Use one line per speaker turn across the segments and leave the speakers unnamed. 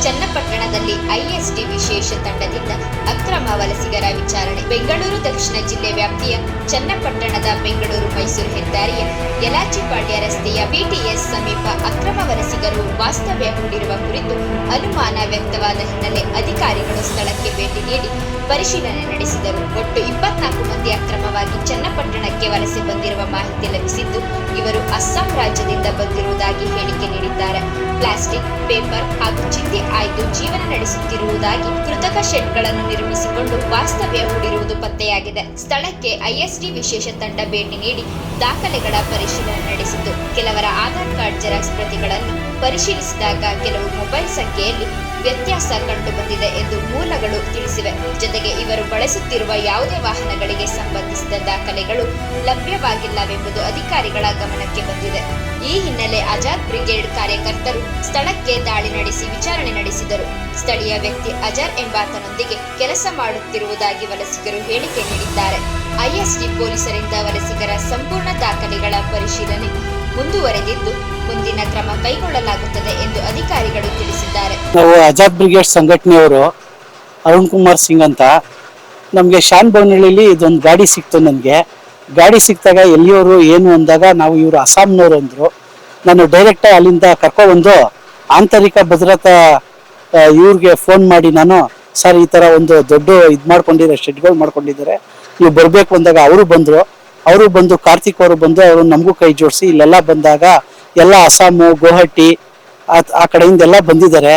ಚನ್ನಪಟ್ಟಣದಲ್ಲಿ ಐಎಸ್ಡಿ ವಿಶೇಷ ತಂಡದಿಂದ ಅಕ್ರಮ ವಲಸಿಗರ ವಿಚಾರಣೆ. ಬೆಂಗಳೂರು ದಕ್ಷಿಣ ಜಿಲ್ಲೆ ವ್ಯಾಪ್ತಿಯ ಚನ್ನಪಟ್ಟಣದ ಬೆಂಗಳೂರು ಮೈಸೂರು ಹೆದ್ದಾರಿಯ ಯಲಾಚಿಪಾಳ್ಯ ರಸ್ತೆಯ ಬಿಟಿಎಸ್ ಸಮೀಪ ಅಕ್ರಮ ವಲಸಿಗರು ವಾಸ್ತವ್ಯ ಹೂಡಿರುವ ಕುರಿತು ಅನುಮಾನ ವ್ಯಕ್ತವಾದ ಹಿನ್ನೆಲೆ ಅಧಿಕಾರಿಗಳು ಸ್ಥಳಕ್ಕೆ ಭೇಟಿ ನೀಡಿ ಪರಿಶೀಲನೆ ನಡೆಸಿದರು. ಒಟ್ಟು 24 ಮಂದಿ ಅಕ್ರಮವಾಗಿ ಚನ್ನಪಟ್ಟಣಕ್ಕೆ ವಲಸೆ ಬಂದಿರುವ ಮಾಹಿತಿ ಲಭಿಸಿದ್ದು, ಇವರು ಅಸ್ಸಾಂ ರಾಜ್ಯದಿಂದ ಬಂದಿರುವುದಾಗಿ ಹೇಳಿಕೆ ನೀಡಿದ್ದಾರೆ. ಪ್ಲಾಸ್ಟಿಕ್, ಪೇಪರ್ ಹಾಗೂ ಚಿಂದಿ ಆಯ್ದು ಜೀವನ ನಡೆಸುತ್ತಿರುವುದಾಗಿ ಕೃತಕ ಶೆಡ್ಗಳನ್ನು ನಿರ್ಮಿಸಿಕೊಂಡು ವಾಸ್ತವ್ಯ ಹೂಡಿರುವುದು ಪತ್ತೆಯಾಗಿದೆ. ಸ್ಥಳಕ್ಕೆ ಐಎಸ್ಡಿ ವಿಶೇಷ ತಂಡ ಭೇಟಿ ನೀಡಿ ದಾಖಲೆಗಳ ಪರಿಶೀಲನೆ ನಡೆಸಿತು. ಕೆಲವರ ಆಧಾರ್ ಕಾರ್ಡ್ ಜೆರಾಕ್ಸ್ ಪ್ರತಿಗಳನ್ನು ಪರಿಶೀಲಿಸಿದಾಗ ಕೆಲವು ಮೊಬೈಲ್ ಸಂಖ್ಯೆಯಲ್ಲಿ ವ್ಯತ್ಯಾಸ ಕಂಡು ಬಂದಿದೆ ಎಂದು ಮೂಲಗಳು ತಿಳಿಸಿವೆ. ಜೊತೆಗೆ ಇವರು ಬಳಸುತ್ತಿರುವ ಯಾವುದೇ ವಾಹನಗಳಿಗೆ ಸಂಬಂಧಿಸಿದ ದಾಖಲೆಗಳು ಲಭ್ಯವಾಗಿಲ್ಲವೆಂಬುದು ಅಧಿಕಾರಿಗಳ ಗಮನಕ್ಕೆ ಬಂದಿದೆ. ಈ ಹಿನ್ನೆಲೆ ಆಜಾದ್ ಬ್ರಿಗೇಡ್ ಕಾರ್ಯಕರ್ತರು ಸ್ಥಳಕ್ಕೆ ದಾಳಿ ನಡೆಸಿ ವಿಚಾರಣೆ ನಡೆಸಿದರು. ಸ್ಥಳೀಯ ವ್ಯಕ್ತಿ ಅಜರ್ ಎಂಬಾತನೊಂದಿಗೆ ಕೆಲಸ ಮಾಡುತ್ತಿರುವುದಾಗಿ ವಲಸಿಗರು ಹೇಳಿಕೆ ನೀಡಿದ್ದಾರೆ. ಐಎಸ್ಡಿ ಪೊಲೀಸರಿಂದ ವಲಸಿಗರ ಸಂಪೂರ್ಣ ದಾಖಲೆಗಳ ಪರಿಶೀಲನೆ ಮುಂದುವರೆದಿದ್ದು, ಮುಂದಿನ ಕ್ರಮ ಕೈಗೊಳ್ಳಲಾಗುತ್ತದೆ ಎಂದು ಅಧಿಕಾರಿಗಳು ತಿಳಿಸಿದ್ದಾರೆ.
ನಾವು ಆಜಾದ್ ಬ್ರಿಗೇಡ್ ಸಂಘಟನೆಯವರು ಅರುಣ್ ಕುಮಾರ್ ಸಿಂಗ್ ಅಂತ, ನಮಗೆ ಶಾನ್ ಬೌನಹಳ್ಳಿಲಿ ಇದೊಂದು ಗಾಡಿ ಸಿಕ್ತು. ನನಗೆ ಗಾಡಿ ಸಿಕ್ತಾಗ ಎಲ್ಲಿಯವರು ಏನು ಅಂದಾಗ ನಾವು ಇವರು ಅಸ್ಸಾಂನವರು ಅಂದರು. ನಾನು ಡೈರೆಕ್ಟಾಗಿ ಅಲ್ಲಿಂದ ಕರ್ಕೊಬಂದು ಆಂತರಿಕ ಭದ್ರತಾ ಇವ್ರಿಗೆ ಫೋನ್ ಮಾಡಿ ನಾನು, ಸರ್ ಈ ಥರ ಒಂದು ದೊಡ್ಡ ಇದು ಮಾಡ್ಕೊಂಡಿದ್ದಾರೆ, ಶೆಡ್ಗಳು ಮಾಡ್ಕೊಂಡಿದ್ದಾರೆ, ನೀವು ಬರಬೇಕು ಅಂದಾಗ ಅವರು ಬಂದು ಕಾರ್ತಿಕ್ ಅವರು ಬಂದು ಅವರು ನಮಗೂ ಕೈ ಜೋಡಿಸಿ ಇಲ್ಲೆಲ್ಲ ಬಂದಾಗ ಎಲ್ಲ ಅಸ್ಸಾಮು, ಗುವಾಹಟಿ ಆ ಕಡೆಯಿಂದ ಎಲ್ಲ ಬಂದಿದ್ದಾರೆ.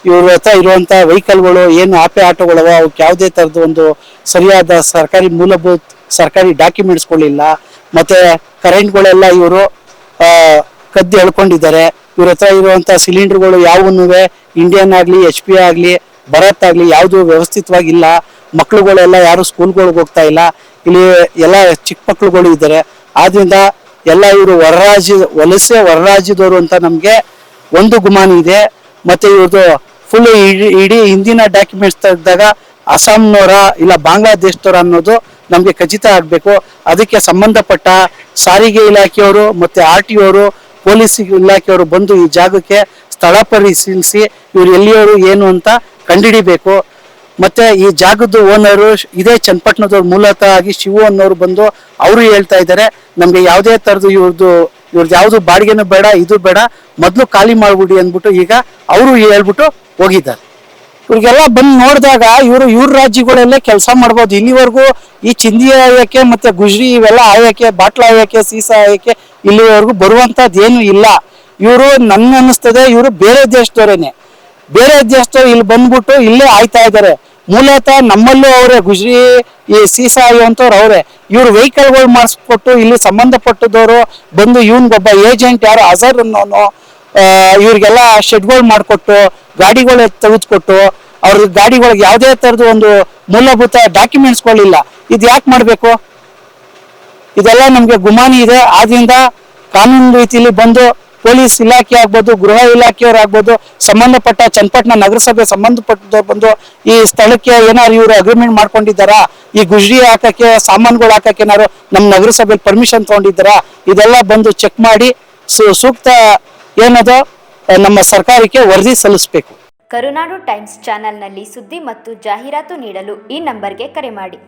ಇವ್ರ ಹತ್ರ ಇರುವಂಥ ವೆಹಿಕಲ್ಗಳು ಏನು ಆಟೋಗಳವ ಅವಕ್ಕೆ ಯಾವುದೇ ಥರದ್ದು ಒಂದು ಸರಿಯಾದ ಸರ್ಕಾರಿ ಮೂಲಭೂತ ಸರ್ಕಾರಿ ಡಾಕ್ಯುಮೆಂಟ್ಸ್ಗಳಿಲ್ಲ. ಮತ್ತು ಕರೆಂಟ್ಗಳೆಲ್ಲ ಇವರು ಕದ್ದು ಎಳ್ಕೊಂಡಿದ್ದಾರೆ. ಇವ್ರ ಹತ್ರ ಇರುವಂಥ ಸಿಲಿಂಡರ್ಗಳು ಯಾವೂ ಇಂಡಿಯನ್ ಆಗಲಿ HP ಆಗಲಿ ಭಾರತ್ ಆಗಲಿ ಯಾವುದು ವ್ಯವಸ್ಥಿತವಾಗಿಲ್ಲ. ಮಕ್ಳುಗಳೆಲ್ಲ ಯಾರು ಸ್ಕೂಲ್ಗಳಿಗೆ ಹೋಗ್ತಾ ಇಲ್ಲ. ಇಲ್ಲಿ ಎಲ್ಲ ಚಿಕ್ಕ ಮಕ್ಳುಗಳು ಇದ್ದಾರೆ. ಆದ್ರಿಂದ ಎಲ್ಲ ಇವರು ವಲಸೆ ಹೊರರಾಜ್ಯದವರು ಅಂತ ನಮಗೆ ಒಂದು ಗುಮಾನಿ ಇದೆ. ಮತ್ತು ಇವ್ರದ್ದು ಫುಲ್ ಇಡೀ ಹಿಂದಿನ ಡಾಕ್ಯುಮೆಂಟ್ಸ್ ತೆಗೆದಾಗ ಅಸ್ಸಾಂನವರ ಇಲ್ಲ ಬಾಂಗ್ಲಾದೇಶದವರ ಅನ್ನೋದು ನಮಗೆ ಖಚಿತ ಆಗಬೇಕು. ಅದಕ್ಕೆ ಸಂಬಂಧಪಟ್ಟ ಸಾರಿಗೆ ಇಲಾಖೆಯವರು ಮತ್ತು RTO ಅವರು, ಪೊಲೀಸ್ ಇಲಾಖೆಯವರು ಬಂದು ಈ ಜಾಗಕ್ಕೆ ಸ್ಥಳ ಪರಿಶೀಲಿಸಿ ಇವ್ರು ಎಲ್ಲಿಯವರು ಏನು ಅಂತ ಕಂಡುಹಿಡಿಬೇಕು. ಮತ್ತು ಈ ಜಾಗದ ಓನರು ಇದೇ ಚನ್ನಪಟ್ಟಣದವ್ರು ಮೂಲತಃ ಆಗಿ ಶಿವು ಅನ್ನೋರು ಬಂದು ಅವರು ಹೇಳ್ತಾ ಇದ್ದಾರೆ, ನಮಗೆ ಯಾವುದೇ ಥರದ್ದು ಇವ್ರದ್ದು ಯಾವುದು ಬಾಡಿಗೆನೂ ಬೇಡ, ಇದು ಬೇಡ, ಮೊದಲು ಖಾಲಿ ಮಾಡಿಬಿಡಿ ಅಂದ್ಬಿಟ್ಟು ಈಗ ಅವರು ಹೇಳ್ಬಿಟ್ಟು ಹೋಗಿದ್ದಾರೆ. ಇವ್ರಿಗೆಲ್ಲ ಬಂದು ನೋಡಿದಾಗ ಇವ್ರ ರಾಜ್ಯಗಳಲ್ಲೇ ಕೆಲಸ ಮಾಡ್ಬೋದು. ಇಲ್ಲಿವರೆಗೂ ಈ ಚಿಂದಿ ಆಯಕ್ಕೆ ಮತ್ತು ಗುಜ್ರಿ ಇವೆಲ್ಲ ಆಯಕ್ಕೆ, ಬಾಟ್ಲ ಆಯಕ್ಕೆ, ಸೀಸಾ ಆಯಕ್ಕೆ ಇಲ್ಲಿವರೆಗೂ ಬರುವಂಥದ್ದು ಏನೂ ಇಲ್ಲ. ಇವರು ನನ್ನ ಅನ್ನಿಸ್ತದೆ ಇವರು ಬೇರೆ ದೇಶದವರೇನೆ. ಬೇರೆ ದೇಶದವ್ರು ಇಲ್ಲಿ ಬಂದ್ಬಿಟ್ಟು ಇಲ್ಲೇ ಆಯ್ತಾ ಇದ್ದಾರೆ. ಮೂಲತಃ ನಮ್ಮಲ್ಲೂ ಅವರೇ ಗುಜ್ರಿ, ಈ ಸೀಸಾ ಅಂತವ್ರು ಅವರೇ. ಇವ್ರು ವೆಹಿಕಲ್ಗಳು ಮಾಡಿಸ್ಕೊಟ್ಟು ಇಲ್ಲಿ ಸಂಬಂಧಪಟ್ಟದವರು ಬಂದು ಇವನ್ಗೊಬ್ಬ ಏಜೆಂಟ್ ಯಾರು ಅಜರ್ ಅನ್ನೋನು ಇವ್ರಿಗೆಲ್ಲ ಶೆಡ್ಗಳು ಮಾಡಿಕೊಟ್ಟು ಗಾಡಿಗಳು ತೆಗೆದುಕೊಟ್ಟು ಅವ್ರ ಗಾಡಿಗಳಿಗೆ ಯಾವುದೇ ಥರದ್ದು ಒಂದು ಮೂಲಭೂತ ಡಾಕ್ಯುಮೆಂಟ್ಸ್ಗಳಿಲ್ಲ. ಇದು ಯಾಕೆ ಮಾಡಬೇಕು? ಇದೆಲ್ಲ ನಮಗೆ ಗುಮಾನಿ ಇದೆ. ಆದ್ರಿಂದ ಕಾನೂನು ರೀತಿಯಲ್ಲಿ ಬಂದು ಪೊಲೀಸ್ ಇಲಾಖೆ ಆಗ್ಬೋದು, ಗೃಹ ಇಲಾಖೆಯವರಾಗ್ಬೋದು, ಸಂಬಂಧಪಟ್ಟ ಚನ್ನಪಟ್ಟಣ ನಗರಸಭೆ ಸಂಬಂಧಪಟ್ಟದವ್ರು ಬಂದು ಈ ಸ್ಥಳಕ್ಕೆ ಏನಾದ್ರು ಇವರು ಅಗ್ರಿಮೆಂಟ್ ಮಾಡ್ಕೊಂಡಿದ್ದಾರಾ, ಈ ಗುಜ್ರಿ ಹಾಕಕ್ಕೆ ಸಾಮಾನುಗಳು ಹಾಕಕ್ಕೆ ಏನಾದ್ರು ನಮ್ಮ ನಗರಸಭೆಯಲ್ಲಿ ಪರ್ಮಿಷನ್ ತಗೊಂಡಿದ್ದಾರಾ, ಇದೆಲ್ಲ ಬಂದು ಚೆಕ್ ಮಾಡಿ ಸೂಕ್ತ ಏನದೋ ನಮ್ಮ ಸರ್ಕಾರಕ್ಕೆ ವರದಿ ಸಲ್ಲಿಸಬೇಕು.
ಕರುನಾಡು ಟೈಮ್ಸ್ ಚಾನೆಲ್ನಲ್ಲಿ ಸುದ್ದಿ ಮತ್ತು ಜಾಹೀರಾತು ನೀಡಲು ಈ ನಂಬರ್ಗೆ ಕರೆ ಮಾಡಿ.